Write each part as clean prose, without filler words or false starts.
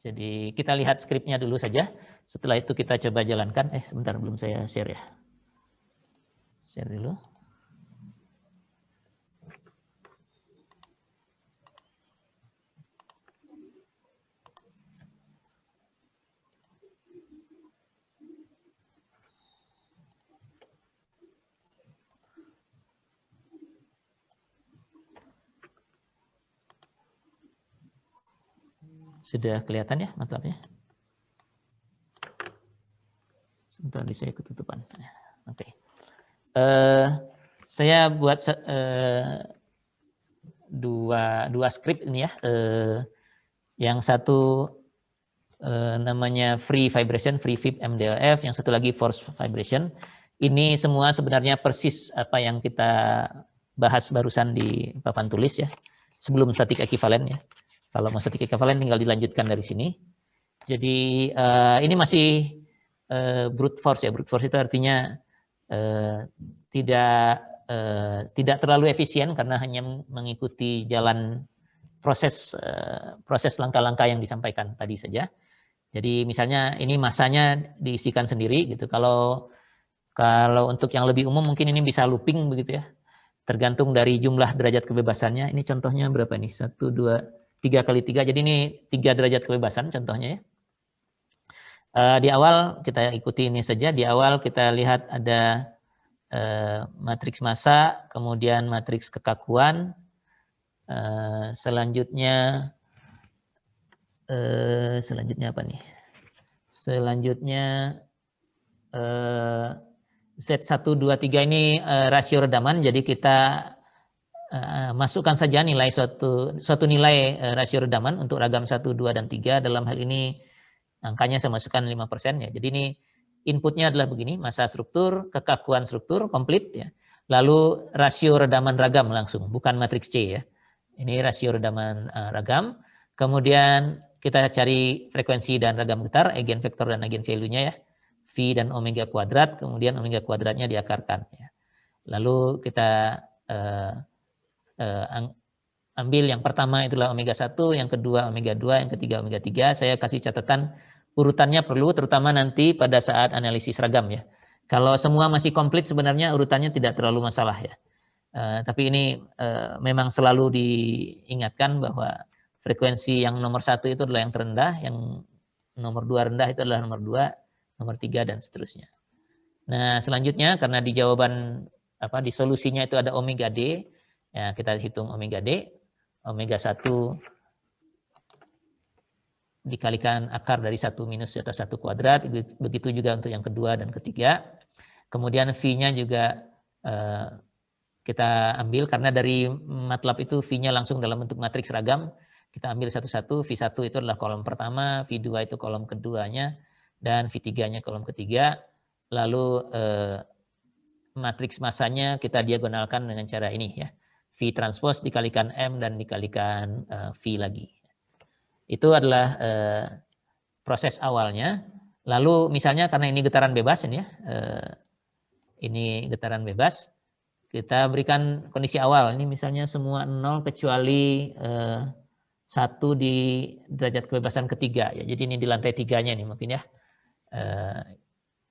Jadi kita lihat skripnya dulu saja. Setelah itu kita coba jalankan. Sebentar, belum saya share ya. Share dulu. Sudah kelihatan ya MATLAB-nya? Sebentar, saya ketutupan. Oke. Saya buat dua skrip ini ya. Yang satu namanya free vibration, free vib MDLF, yang satu lagi force vibration. Ini semua sebenarnya persis apa yang kita bahas barusan di papan tulis ya, sebelum static equivalent ya. Kalau mau static equivalent tinggal dilanjutkan dari sini. Jadi ini masih brute force ya. Brute force itu artinya tidak terlalu efisien karena hanya mengikuti jalan proses langkah-langkah yang disampaikan tadi saja. Jadi misalnya ini masanya diisikan sendiri gitu. Kalau untuk yang lebih umum mungkin ini bisa looping begitu ya. Tergantung dari jumlah derajat kebebasannya. Ini contohnya berapa nih? 1, 2, 3 kali 3. Jadi ini 3 derajat kebebasan contohnya ya. Di awal kita ikuti ini saja. Di awal kita lihat ada matriks massa, kemudian matriks kekakuan. Selanjutnya apa nih? Selanjutnya Z1, 2, 3 ini rasio redaman. Jadi kita masukkan saja nilai suatu nilai rasio redaman untuk ragam 1, 2, dan 3. Dalam hal ini angkanya saya masukkan 5% ya. Jadi ini inputnya adalah begini, massa struktur, kekakuan struktur, komplit ya. Lalu rasio redaman ragam langsung, bukan matriks C ya. Ini rasio redaman ragam. Kemudian kita cari frekuensi dan ragam getar, eigenvektor dan eigenvalue-nya ya. V dan omega kuadrat, kemudian omega kuadratnya diakarkan ya. Lalu kita ambil yang pertama itulah omega 1, yang kedua omega 2, yang ketiga omega 3. Saya kasih catatan urutannya perlu, terutama nanti pada saat analisis ragam ya. Kalau semua masih komplit sebenarnya urutannya tidak terlalu masalah ya. Tapi ini memang selalu diingatkan bahwa frekuensi yang nomor 1 itu adalah yang terendah, yang nomor 2 rendah itu adalah nomor 2, nomor 3, dan seterusnya. Nah selanjutnya karena di jawaban di solusinya itu ada omega D, ya kita hitung omega D, omega 1 dikalikan akar dari 1 minus di atas 1 kuadrat, begitu juga untuk yang kedua dan ketiga. Kemudian V-nya juga kita ambil karena dari MATLAB itu V-nya langsung dalam bentuk matriks ragam. Kita ambil satu-satu, V1 itu adalah kolom pertama, V2 itu kolom keduanya, dan V3-nya kolom ketiga. Lalu matriks massanya kita diagonalkan dengan cara ini ya. V transpose dikalikan M dan dikalikan V lagi. Itu adalah proses awalnya. Lalu misalnya karena ini getaran bebas ini ya, ini getaran bebas, kita berikan kondisi awal. Ini misalnya semua 0 kecuali 1 di derajat kebebasan ketiga ya. Jadi ini di lantai 3-nya nih mungkin ya.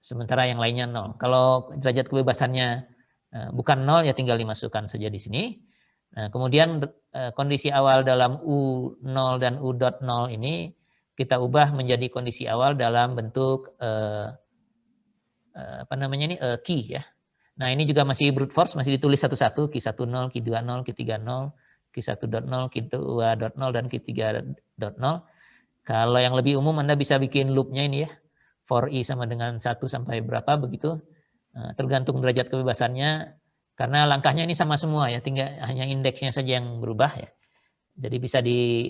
Sementara yang lainnya 0. Kalau derajat kebebasannya bukan 0 ya tinggal dimasukkan saja di sini. Nah, kemudian kondisi awal dalam U0 dan U.0 ini kita ubah menjadi kondisi awal dalam bentuk key ya. Nah, ini juga masih brute force, masih ditulis satu-satu, Q10, Q20, Q30, Q1.0, Q2.0, dan Q3.0. Kalau yang lebih umum Anda bisa bikin loop-nya ini ya. For I sama dengan 1 sampai berapa begitu. Tergantung derajat kebebasannya. Karena langkahnya ini sama semua ya, tinggal hanya indeksnya saja yang berubah ya. Jadi bisa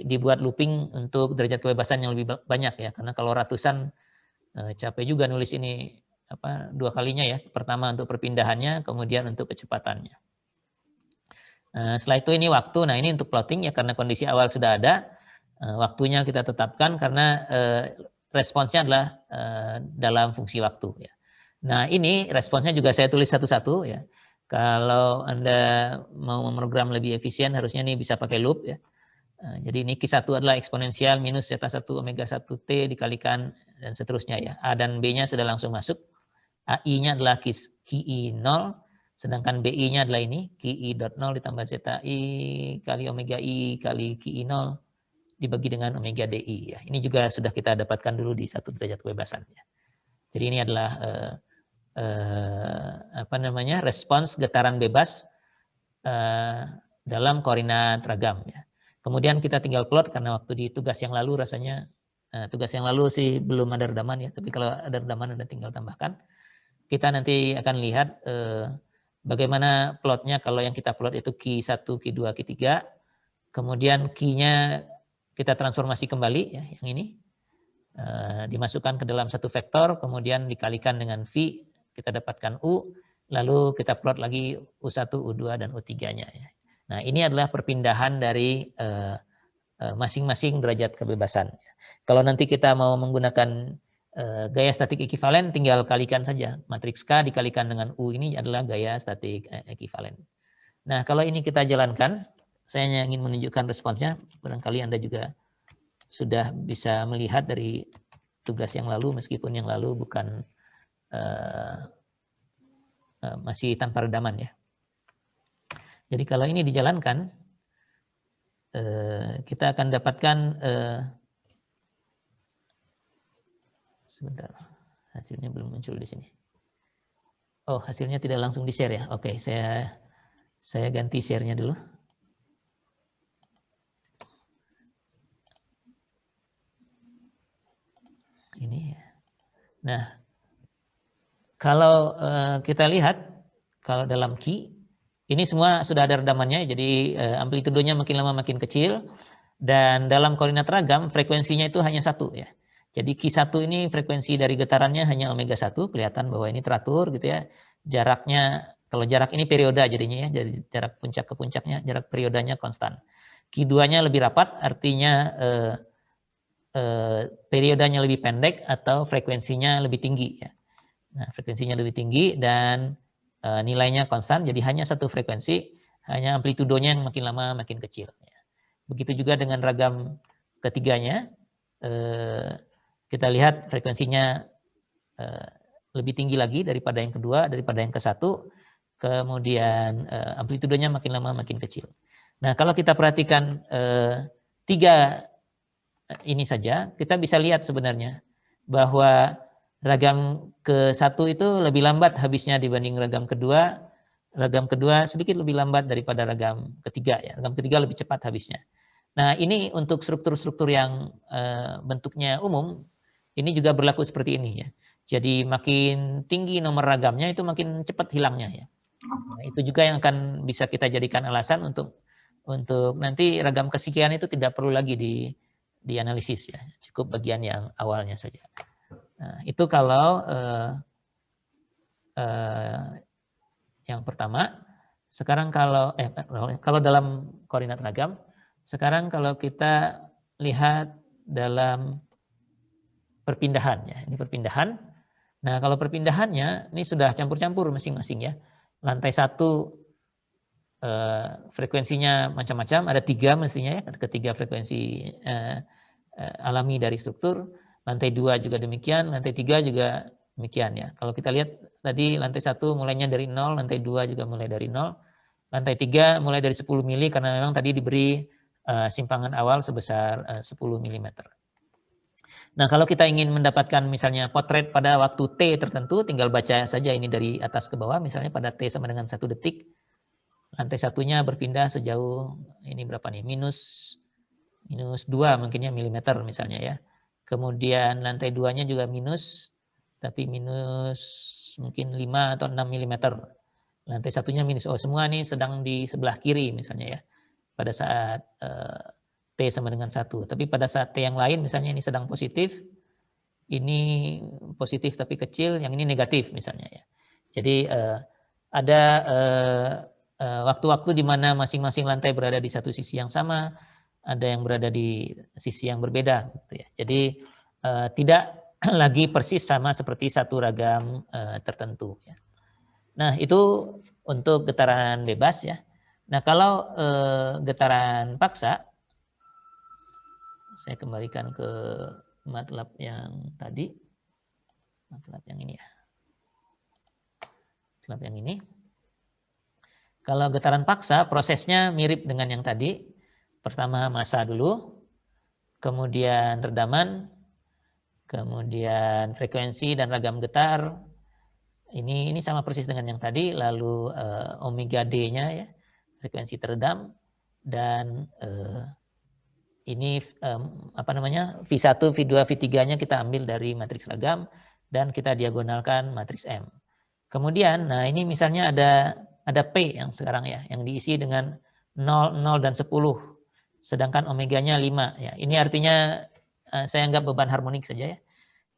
dibuat looping untuk derajat kebebasan yang lebih banyak ya. Karena kalau ratusan capek juga nulis ini 2 kalinya ya. Pertama untuk perpindahannya, kemudian untuk kecepatannya. Setelah itu ini waktu. Nah ini untuk plotting ya, karena kondisi awal sudah ada. Waktunya kita tetapkan karena responsnya adalah dalam fungsi waktu ya. Nah ini responsnya juga saya tulis satu-satu ya. Kalau Anda mau memprogram lebih efisien harusnya ini bisa pakai loop ya. Jadi ini Q1 adalah eksponensial minus zeta 1 omega 1 T dikalikan dan seterusnya ya. A dan B-nya sudah langsung masuk. AI-nya adalah QI 0, sedangkan BI-nya adalah ini, QI dot 0 ditambah zeta I kali omega I kali QI 0 dibagi dengan omega DI. Ya. Ini juga sudah kita dapatkan dulu di 1 derajat kebebasan. Ya. Jadi ini adalah respons getaran bebas dalam koordinat ragam. Ya. Kemudian kita tinggal plot karena waktu di tugas yang lalu rasanya tugas yang lalu sih belum ada redaman ya, tapi kalau ada redaman Anda tinggal tambahkan. Kita nanti akan lihat bagaimana plotnya kalau yang kita plot itu Q1, Q2, Q3. Kemudian Q-nya kita transformasi kembali ya, yang ini. Dimasukkan ke dalam satu vektor, kemudian dikalikan dengan V, kita dapatkan U, lalu kita plot lagi U1, U2, dan U3-nya. Ya. Nah, ini adalah perpindahan dari masing-masing derajat kebebasan. Kalau nanti kita mau menggunakan gaya statik ekivalen, tinggal kalikan saja. Matriks K dikalikan dengan U ini adalah gaya statik ekivalen. Nah, kalau ini kita jalankan, saya hanya ingin menunjukkan responsnya. Barangkali Anda juga sudah bisa melihat dari tugas yang lalu, meskipun yang lalu bukan masih tanpa redaman ya. Jadi kalau ini dijalankan, kita akan dapatkan sebentar, hasilnya belum muncul di sini. Oh, hasilnya tidak langsung di share ya. Oke, saya ganti share-nya dulu. Ini. Nah, kalau kita lihat kalau dalam Q ini semua sudah ada redamannya, jadi amplitudenya makin lama makin kecil, dan dalam koordinat ragam frekuensinya itu hanya 1 ya. Jadi Q1 ini frekuensi dari getarannya hanya omega 1, kelihatan bahwa ini teratur gitu ya. Jaraknya, kalau jarak ini perioda jadinya ya, jadi jarak puncak ke puncaknya, jarak periodanya konstan. Q2-nya lebih rapat, artinya periodanya lebih pendek atau frekuensinya lebih tinggi ya. Nah, frekuensinya lebih tinggi dan nilainya konstan, jadi hanya satu frekuensi, hanya amplitudonya yang makin lama makin kecil. Begitu juga dengan ragam ketiganya, kita lihat frekuensinya lebih tinggi lagi daripada yang kedua, daripada yang ke-1, kemudian amplitudonya makin lama makin kecil. Nah, kalau kita perhatikan 3 ini saja, kita bisa lihat sebenarnya bahwa ragam ke-1 itu lebih lambat habisnya dibanding ragam kedua. Ragam kedua sedikit lebih lambat daripada ragam ketiga ya. Ragam ketiga lebih cepat habisnya. Nah, ini untuk struktur-struktur yang bentuknya umum, ini juga berlaku seperti ini ya. Jadi makin tinggi nomor ragamnya itu makin cepat hilangnya ya. Nah, itu juga yang akan bisa kita jadikan alasan untuk nanti ragam kesekian itu tidak perlu lagi dianalisis ya. Cukup bagian yang awalnya saja. Nah, itu kalau yang pertama. Sekarang kalau dalam koordinat ragam, sekarang kalau kita lihat dalam perpindahan ya, ini perpindahan. Nah, kalau perpindahannya ini sudah campur-campur masing-masing ya. Lantai 1 frekuensinya macam-macam, ada 3 mestinya ya, ketiga frekuensi alami dari struktur. Lantai 2 juga demikian, lantai 3 juga demikian ya. Kalau kita lihat tadi lantai 1 mulainya dari 0, lantai 2 juga mulai dari 0. Lantai 3 mulai dari 10 mili karena memang tadi diberi simpangan awal sebesar 10 mm. Nah, kalau kita ingin mendapatkan misalnya potret pada waktu T tertentu, tinggal baca saja ini dari atas ke bawah, misalnya pada T sama dengan 1 detik, lantai 1-nya berpindah sejauh ini berapa nih, minus 2 mungkinnya milimeter misalnya ya. Kemudian lantai 2-nya juga minus, tapi minus mungkin 5 atau 6 mm. Lantai 1-nya minus, semua ini sedang di sebelah kiri misalnya ya. Pada saat T sama dengan 1. Tapi pada saat T yang lain misalnya ini sedang positif, ini positif tapi kecil, yang ini negatif misalnya ya. Jadi ada waktu-waktu di mana masing-masing lantai berada di satu sisi yang sama, ada yang berada di sisi yang berbeda gitu ya. Jadi tidak lagi persis sama seperti satu ragam tertentu ya. Nah, itu untuk getaran bebas ya. Nah, kalau getaran paksa Saya kembalikan ke MATLAB yang tadi. MATLAB yang ini ya. MATLAB yang ini. Kalau getaran paksa prosesnya mirip dengan yang tadi. Pertama massa dulu, kemudian redaman, kemudian frekuensi dan ragam getar. Ini sama persis dengan yang tadi, lalu omega D-nya ya, frekuensi teredam, dan ini apa namanya, V1, V2, V3-nya kita ambil dari matriks ragam dan kita diagonalkan matriks M. Kemudian, nah ini misalnya ada P yang sekarang ya, yang diisi dengan 0, 0 dan 10, sedangkan omeganya 5 ya. Ini artinya saya anggap beban harmonik saja ya.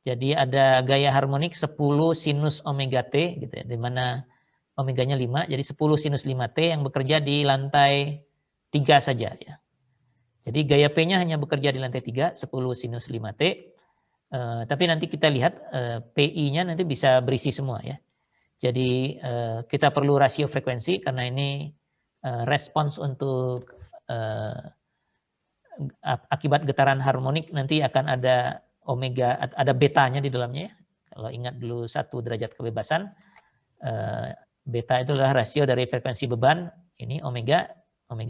Jadi ada gaya harmonik 10 sinus omega T gitu ya, di mana omeganya 5, jadi 10 sinus 5T yang bekerja di lantai 3 saja ya. Jadi gaya P-nya hanya bekerja di lantai 3, 10 sinus 5T. Tapi nanti kita lihat PI-nya nanti bisa berisi semua ya. Jadi kita perlu rasio frekuensi karena ini respons untuk akibat getaran harmonik nanti akan ada omega, ada betanya di dalamnya ya. Kalau ingat dulu 1 derajat kebebasan, beta itu adalah rasio dari frekuensi beban, ini omega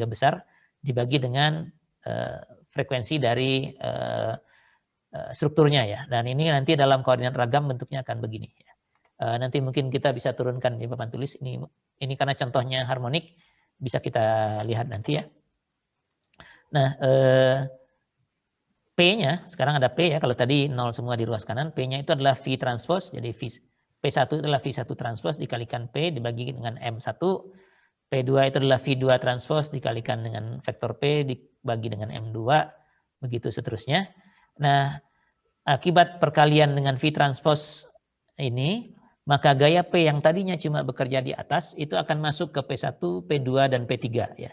besar, dibagi dengan frekuensi dari strukturnya ya. Dan ini nanti dalam koordinat ragam bentuknya akan begini ya. Nanti mungkin kita bisa turunkan di papan tulis, ini karena contohnya harmonik, bisa kita lihat nanti ya. Nah, P-nya, sekarang ada P ya, kalau tadi 0 semua di ruas kanan, P-nya itu adalah V transpose, jadi P1 adalah V1 transpose dikalikan P dibagi dengan M1, P2 itu adalah V2 transpose dikalikan dengan vektor P dibagi dengan M2, begitu seterusnya. Nah, akibat perkalian dengan V transpose ini, maka gaya P yang tadinya cuma bekerja di atas, itu akan masuk ke P1, P2, dan P3 ya.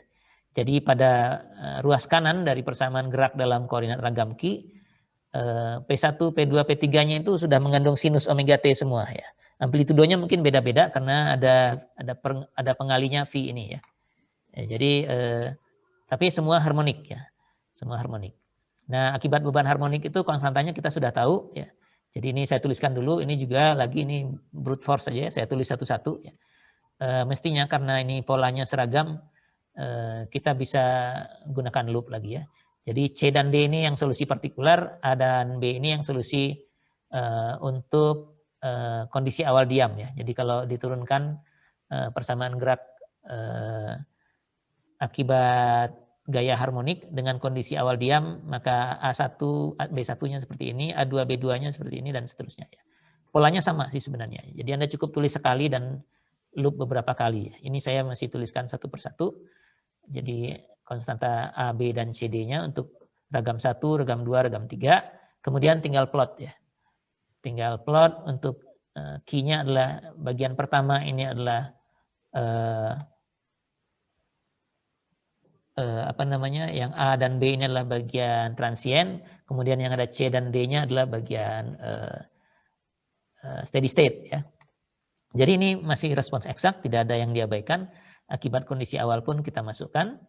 Jadi pada ruas kanan dari persamaan gerak dalam koordinat ragam Q, P1, P2, P3-nya itu sudah mengandung sinus omega T semua ya. Amplitudonya mungkin beda-beda karena ada pengalinya V ini ya. Jadi tapi semua harmonik ya. Semua harmonik. Nah, akibat beban harmonik itu konstantanya kita sudah tahu ya. Jadi ini saya tuliskan dulu, ini juga lagi ini brute force saja ya, saya tulis satu-satu ya. Mestinya karena ini polanya seragam, kita bisa gunakan loop lagi ya. Jadi C dan D ini yang solusi partikular, A dan B ini yang solusi untuk kondisi awal diam ya. Jadi kalau diturunkan persamaan gerak akibat gaya harmonik dengan kondisi awal diam, maka A1, B1-nya seperti ini, A2, B2-nya seperti ini, dan seterusnya ya. Polanya sama sih sebenarnya. Jadi Anda cukup tulis sekali dan loop beberapa kali. Ini saya masih tuliskan satu persatu. Jadi konstanta A, B, dan CD-nya untuk ragam 1, ragam 2, ragam 3. Kemudian tinggal plot ya. Tinggal plot untuk Q-nya adalah bagian pertama ini adalah apa namanya, yang A dan B ini adalah bagian transient. Kemudian yang ada C dan D-nya adalah bagian steady state ya. Jadi ini masih respons eksak, tidak ada yang diabaikan. Akibat kondisi awal pun kita masukkan.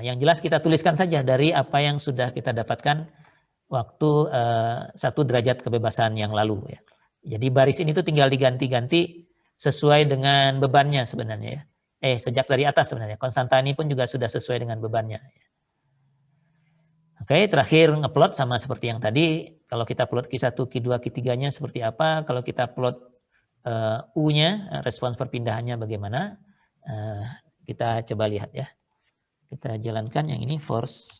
Yang jelas kita tuliskan saja dari apa yang sudah kita dapatkan waktu 1 derajat kebebasan yang lalu ya. Jadi baris ini tuh tinggal diganti-ganti sesuai dengan bebannya sebenarnya ya. Sejak dari atas sebenarnya. Konstanta ini pun juga sudah sesuai dengan bebannya. Oke, terakhir ngeplot sama seperti yang tadi. Kalau kita plot Q1, Q2, Q3-nya seperti apa. Kalau kita plot U-nya, respons perpindahannya bagaimana. Kita coba lihat ya. Kita jalankan yang ini, force,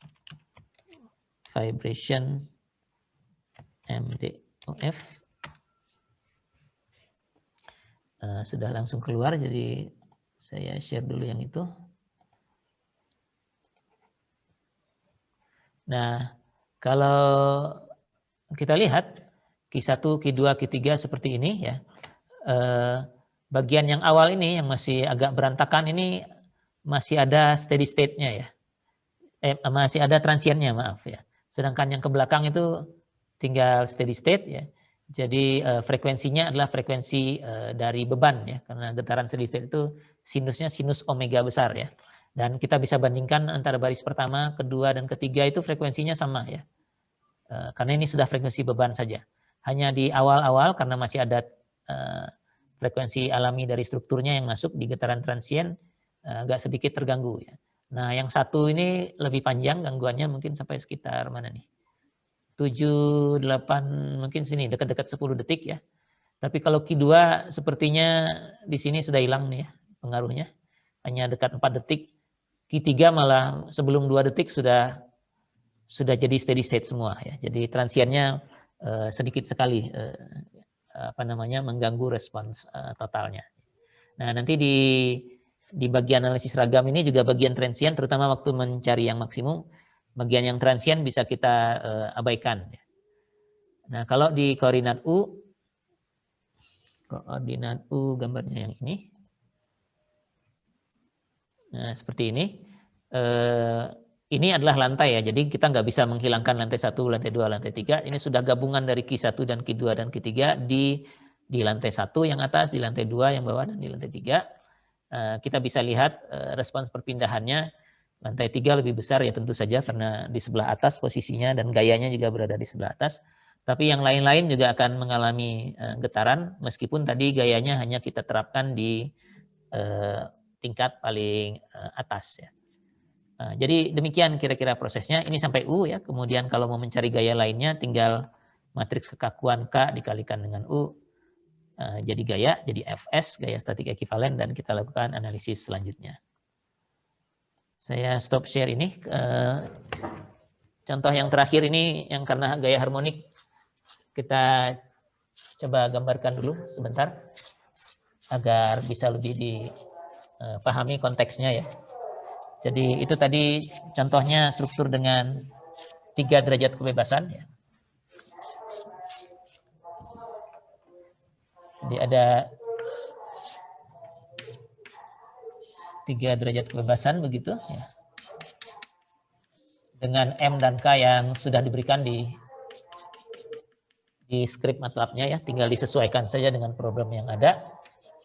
vibration, MDOF. Sudah langsung keluar, jadi saya share dulu yang itu. Nah, kalau kita lihat Q1, Q2, Q3 seperti ini ya. Bagian yang awal ini yang masih agak berantakan ini masih ada steady state-nya ya. Masih ada transientnya, maaf ya. Sedangkan yang ke belakang itu tinggal steady state ya. Jadi frekuensinya adalah frekuensi dari beban ya, karena getaran steady state itu sinusnya sinus omega besar ya. Dan kita bisa bandingkan antara baris pertama, kedua, dan ketiga itu frekuensinya sama ya. Karena ini sudah frekuensi beban saja. Hanya di awal-awal karena masih ada frekuensi alami dari strukturnya yang masuk di getaran transien, agak sedikit terganggu ya. Nah yang satu ini lebih panjang gangguannya, mungkin sampai sekitar mana nih? 7, 8, mungkin sini dekat-dekat 10 detik ya. Tapi kalau Q2 sepertinya di sini sudah hilang nih ya pengaruhnya. Hanya dekat 4 detik. Q3 malah sebelum 2 detik sudah jadi steady state semua ya. Jadi transiennya sedikit sekali mengganggu respons totalnya. Nah, nanti di bagian analisis ragam ini juga bagian transien, terutama waktu mencari yang maksimum, bagian yang transien bisa kita abaikan. Nah, kalau di koordinat U gambarnya yang ini. Nah, seperti ini. Ini adalah lantai ya, jadi kita nggak bisa menghilangkan lantai 1, lantai 2, lantai 3. Ini sudah gabungan dari Q1 dan Q2 dan Q3 di lantai 1 yang atas, di lantai 2 yang bawah, dan di lantai 3. Kita bisa lihat respons perpindahannya. Lantai 3 lebih besar ya tentu saja karena di sebelah atas posisinya dan gayanya juga berada di sebelah atas. Tapi yang lain-lain juga akan mengalami getaran meskipun tadi gayanya hanya kita terapkan di tingkat paling atas ya. Jadi demikian kira-kira prosesnya. Ini sampai U ya. Kemudian kalau mau mencari gaya lainnya tinggal matriks kekakuan K dikalikan dengan U. Jadi gaya, jadi Fs, gaya statik ekivalen, dan kita lakukan analisis selanjutnya. Saya stop share ini. Contoh yang terakhir ini yang karena gaya harmonik kita coba gambarkan dulu sebentar agar bisa lebih dipahami konteksnya ya. Jadi itu tadi contohnya struktur dengan 3 derajat kebebasan ya. Jadi ada 3 derajat kebebasan begitu ya. Dengan M dan K yang sudah diberikan di skrip MATLAB-nya ya, tinggal disesuaikan saja dengan problem yang ada.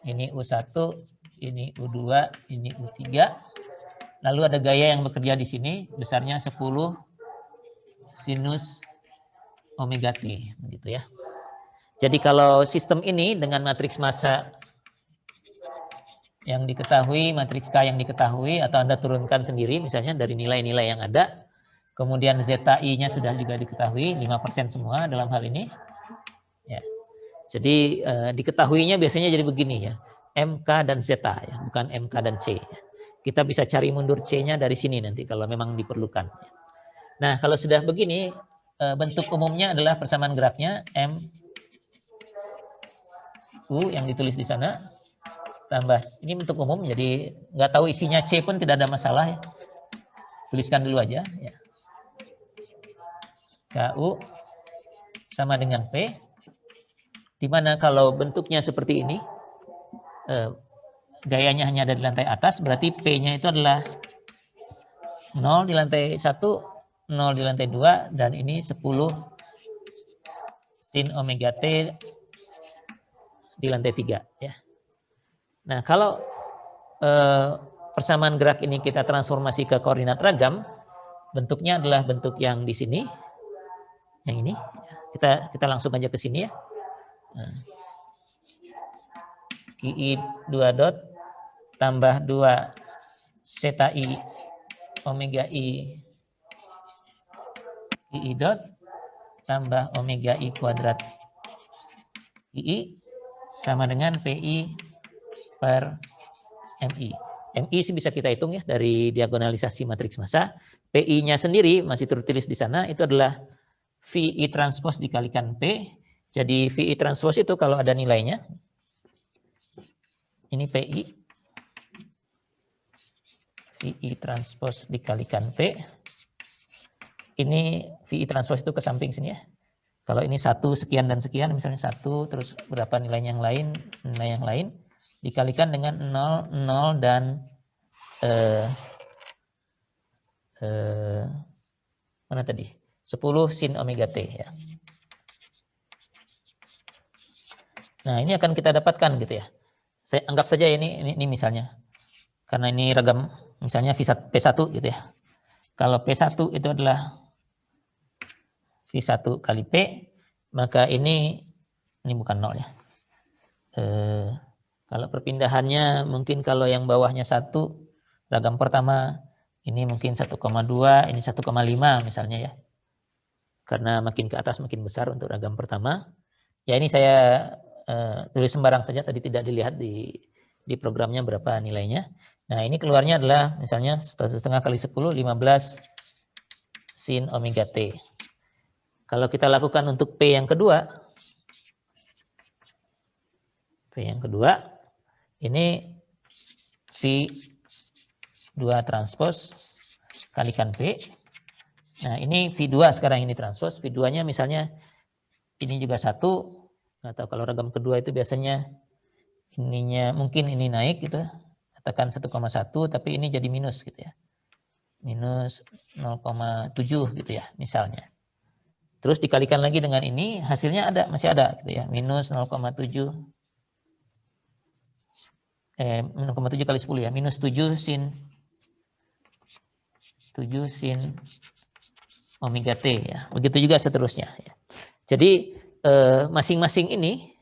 Ini U1, ini U2, ini U3. Lalu ada gaya yang bekerja di sini, besarnya 10 sinus omega T, begitu ya. Jadi kalau sistem ini dengan matriks massa yang diketahui, matriks K yang diketahui, atau Anda turunkan sendiri misalnya dari nilai-nilai yang ada, kemudian ZI-nya sudah juga diketahui, 5% semua dalam hal ini. Ya. Jadi diketahuinya biasanya jadi begini ya, MK dan Z ya, bukan MK dan C. Kita bisa cari mundur C-nya dari sini nanti kalau memang diperlukan. Nah, kalau sudah begini, bentuk umumnya adalah persamaan geraknya M U yang ditulis di sana, tambah, ini bentuk umum, jadi nggak tahu isinya C pun tidak ada masalah ya. Tuliskan dulu aja ya. KU sama dengan P, di mana kalau bentuknya seperti ini, gayanya hanya ada di lantai atas, berarti P-nya itu adalah 0 di lantai 1, 0 di lantai 2, dan ini 10 sin omega T di lantai 3 ya. Nah, kalau persamaan gerak ini kita transformasi ke koordinat ragam, bentuknya adalah bentuk yang di sini. Yang ini. Kita langsung aja ke sini ya. Nah. QI 2 dot tambah 2 zeta I omega I QI dot tambah omega I kuadrat QI sama dengan PI per MI. MI sih bisa kita hitung ya dari diagonalisasi matriks massa. PI-nya sendiri masih tertulis di sana, itu adalah VI transpose dikalikan P. Jadi VI transpose itu kalau ada nilainya, ini PI, VI transpose dikalikan P. Ini VI transpose itu ke samping sini ya. Kalau ini 1 sekian dan sekian, misalnya 1, terus berapa nilai yang lain, dikalikan dengan 0, 0, dan mana tadi? 10 sin omega T ya. Nah, ini akan kita dapatkan gitu ya. Saya anggap saja ini misalnya. Karena ini ragam misalnya P1 gitu ya. Kalau P1 itu adalah V1 kali P, maka ini bukan 0 ya. Kalau perpindahannya mungkin kalau yang bawahnya 1, ragam pertama ini mungkin 1,2, ini 1,5 misalnya ya. Karena makin ke atas makin besar untuk ragam pertama. Ya ini saya tulis sembarang saja, tadi tidak dilihat di programnya berapa nilainya. Nah ini keluarnya adalah misalnya 1,5 kali 10, 15 sin omega T. Kalau kita lakukan untuk P yang kedua, ini V2 transpose kalikan P. Nah ini V2 sekarang ini transpose, V2-nya misalnya ini juga 1, atau kalau ragam kedua itu biasanya ininya mungkin ini naik gitu, katakan 1,1 tapi ini jadi minus gitu ya. Minus 0,7 gitu ya misalnya. Terus dikalikan lagi dengan ini, hasilnya masih ada gitu ya, minus 0,7 kali 10 ya, minus 7 sin omega T ya. Begitu juga seterusnya ya. Jadi masing-masing ini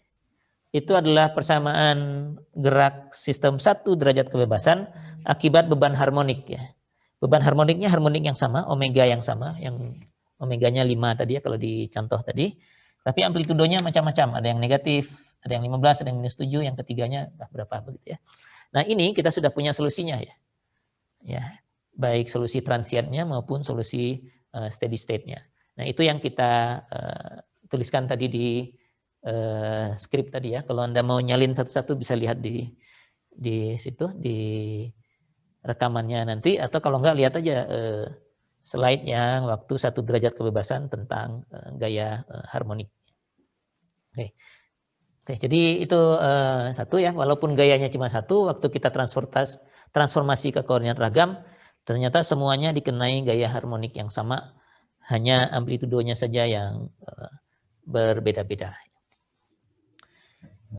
itu adalah persamaan gerak sistem 1 derajat kebebasan akibat beban harmonik ya. Beban harmoniknya harmonik yang sama, omega yang sama, yang omeganya 5 tadi ya kalau di contoh tadi. Tapi amplitudonya macam-macam, ada yang negatif, ada yang 15, ada yang minus 7, yang ketiganya berapa begitu ya. Nah ini kita sudah punya solusinya ya. Ya, baik solusi transientnya maupun solusi steady state-nya. Nah itu yang kita tuliskan tadi di skrip tadi ya. Kalau Anda mau nyalin satu-satu bisa lihat di situ, di rekamannya nanti, atau kalau enggak lihat aja slide yang waktu 1 derajat kebebasan tentang gaya harmonik. Oke, jadi itu satu ya, walaupun gayanya cuma 1, waktu kita transformasi ke koordinat ragam, ternyata semuanya dikenai gaya harmonik yang sama, hanya amplitudonya saja yang berbeda-beda.